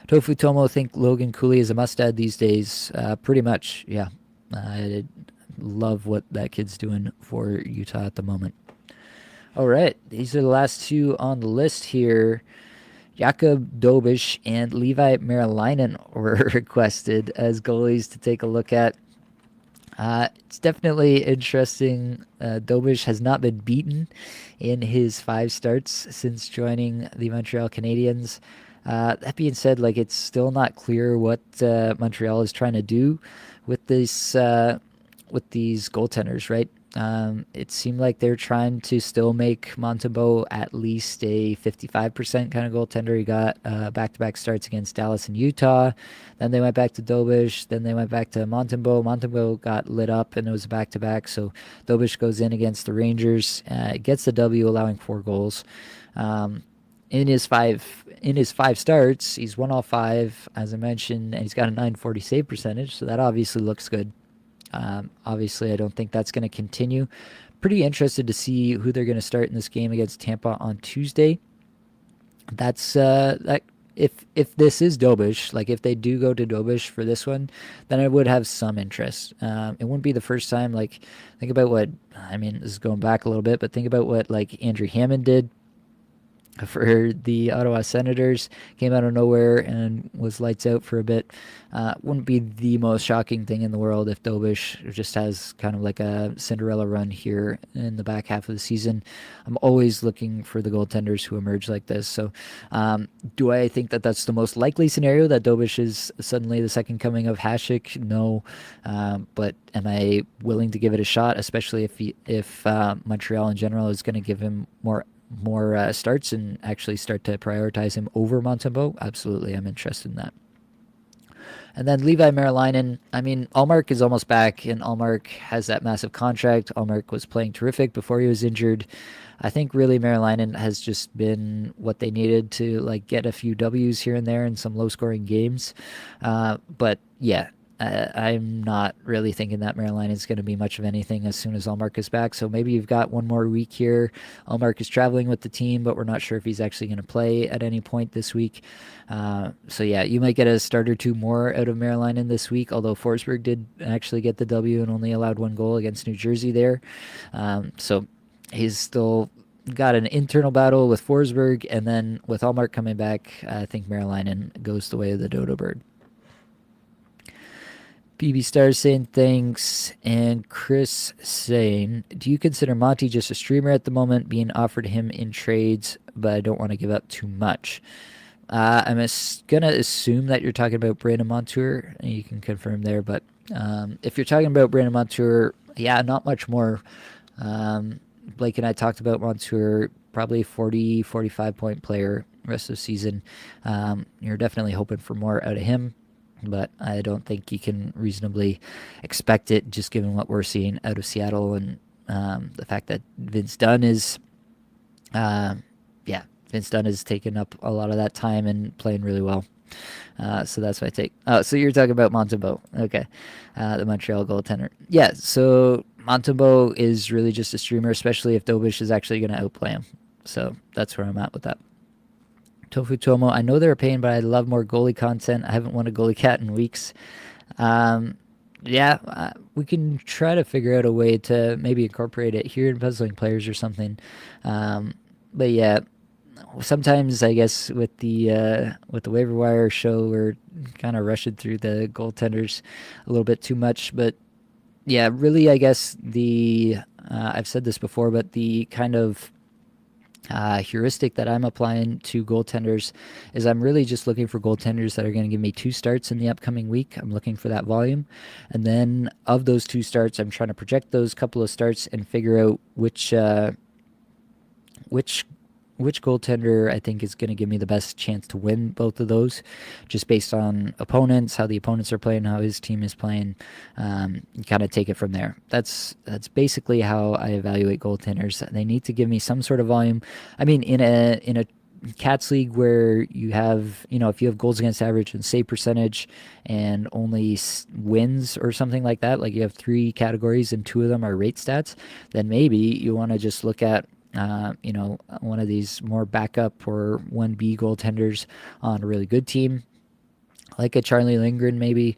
Tofu Tomo think Logan Cooley is a must-add these days. Pretty much, yeah. I love what that kid's doing for Utah at the moment. All right, these are the last 2 on the list here. Jakob Dobish and Levi Merilainen were requested as goalies to take a look at. It's definitely interesting. Dobish has not been beaten in his 5 starts since joining the Montreal Canadiens. That being said, it's still not clear what Montreal is trying to do with this with these goaltenders, right? It seemed like they're trying to still make Montembeault at least a 55% kind of goaltender. He got back-to-back starts against Dallas and Utah. Then they went back to Dobish. Then they went back to Montembeault. Montembeault got lit up, and it was a back-to-back. So Dobish goes in against the Rangers, gets the W, allowing 4 goals. In his five starts, he's won all 5, as I mentioned, and he's got a .940 save percentage. So that obviously looks good. Obviously, I don't think that's going to continue. Pretty interested to see who they're going to start in this game against Tampa on Tuesday. That's if this is Dobish, if they do go to Dobish for this one, then I would have some interest. It wouldn't be the first time. Think about what, this is going back a little bit, but think about what Andrew Hammond did for the Ottawa Senators. Came out of nowhere and was lights out for a bit. Wouldn't be the most shocking thing in the world if Dobish just has kind of like a Cinderella run here in the back half of the season. I'm always looking for the goaltenders who emerge like this. So, do I think that that's the most likely scenario, that Dobish is suddenly the second coming of Hasek? No. But am I willing to give it a shot, especially if Montreal in general is going to give him more starts and actually start to prioritize him over Montembeault? Absolutely, I'm interested in that. And then Levi Merilainen, I mean, Allmark is almost back, and Allmark has that massive contract. Allmark was playing terrific before he was injured. I think really Merilainen has just been what they needed to like get a few W's here and there in some low-scoring games. But yeah, I'm not really thinking that Maryline is going to be much of anything as soon as Allmark is back. So maybe you've got one more week here. Allmark is traveling with the team, but we're not sure if he's actually going to play at any point this week. So yeah, you might get a start or two more out of Maryline this week, although Forsberg did actually get the W and only allowed one goal against New Jersey there. So he's still got an internal battle with Forsberg, and then with Allmark coming back, I think Maryline goes the way of the Dodo Bird. BB Stars saying thanks, and Chris saying, do you consider Monty just a streamer at the moment, being offered him in trades, but I don't want to give up too much? I'm going to assume that you're talking about Brandon Montour, and you can confirm there, but if you're talking about Brandon Montour, yeah, not much more. Blake and I talked about Montour, probably 40, 45-point player rest of the season. You're definitely hoping for more out of him, but I don't think you can reasonably expect it, just given what we're seeing out of Seattle and the fact that Vince Dunn is, Vince Dunn has taken up a lot of that time and playing really well. So that's what I take. Oh, so you're talking about Montembeault. Okay. The Montreal goaltender. Yeah, so Montembeault is really just a streamer, especially if Dobish is actually going to outplay him. So that's where I'm at with that. Tofu Tomo, I know they're a pain, but I love more goalie content. I haven't won a goalie cat in weeks. We can try to figure out a way to maybe incorporate it here in Puzzling Players or something. But yeah, sometimes I guess with the waiver wire show, we're kind of rushing through the goaltenders a little bit too much. But yeah, really, I guess I've said this before, but the kind of heuristic that I'm applying to goaltenders is I'm really just looking for goaltenders that are going to give me 2 starts in the upcoming week. I'm looking for that volume. And then of those 2 starts, I'm trying to project those couple of starts and figure out which goaltender I think is going to give me the best chance to win both of those, just based on opponents, how the opponents are playing, how his team is playing. You kind of take it from there. That's basically how I evaluate goaltenders. They need to give me some sort of volume. I mean, in a Cats league where you have, if you have goals against average and save percentage and only wins or something like that, like you have 3 categories and 2 of them are rate stats, then maybe you want to just look at one of these more backup or 1B goaltenders on a really good team, like a Charlie Lindgren, maybe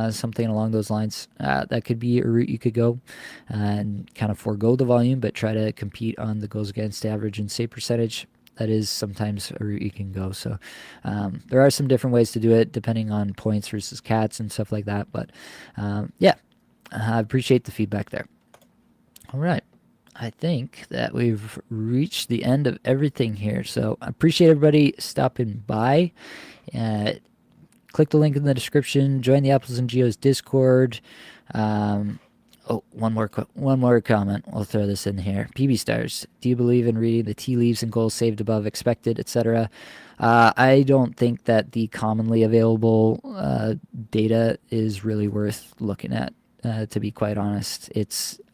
something along those lines. That could be a route you could go and kind of forego the volume, but try to compete on the goals against average and save percentage. That is sometimes a route you can go. So there are some different ways to do it depending on points versus cats and stuff like that. But I appreciate the feedback there. All right. I think that we've reached the end of everything here. So I appreciate everybody stopping by. Click the link in the description. Join the Apples and Geos Discord. One more comment. We'll throw this in here. PB Stars, do you believe in reading the tea leaves and goals saved above expected, etc.? I don't think that the commonly available data is really worth looking at, to be quite honest.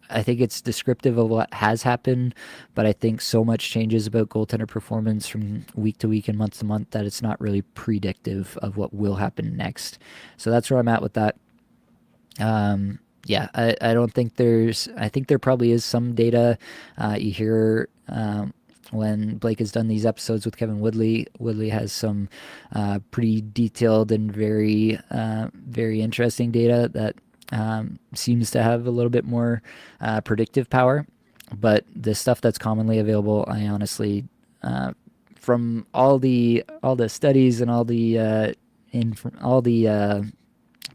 I think it's descriptive of what has happened, but I think so much changes about goaltender performance from week to week and month to month that it's not really predictive of what will happen next. So that's where I'm at with that. I don't think I think there probably is some data. You hear when Blake has done these episodes with Kevin Woodley has some pretty detailed and very, very interesting data that seems to have a little bit more predictive power. But the stuff that's commonly available, I honestly from all the studies and all the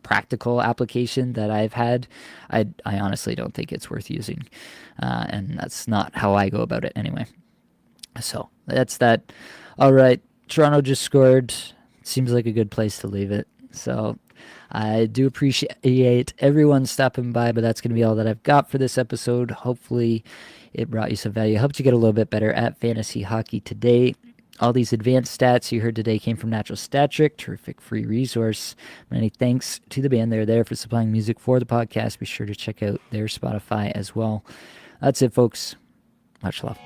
practical application that I've had, I honestly don't think it's worth using, and that's not how I go about it anyway. So that's that. All right, Toronto just scored. Seems like a good place to leave it. So I do appreciate everyone stopping by, but that's going to be all that I've got for this episode. Hopefully it brought you some value, helped you get a little bit better at fantasy hockey today. All these advanced stats you heard today came from Natural Stat Trick, terrific free resource. Many thanks to the band. They're there for supplying music for the podcast. Be sure to check out their Spotify as well. That's it, folks. Much love.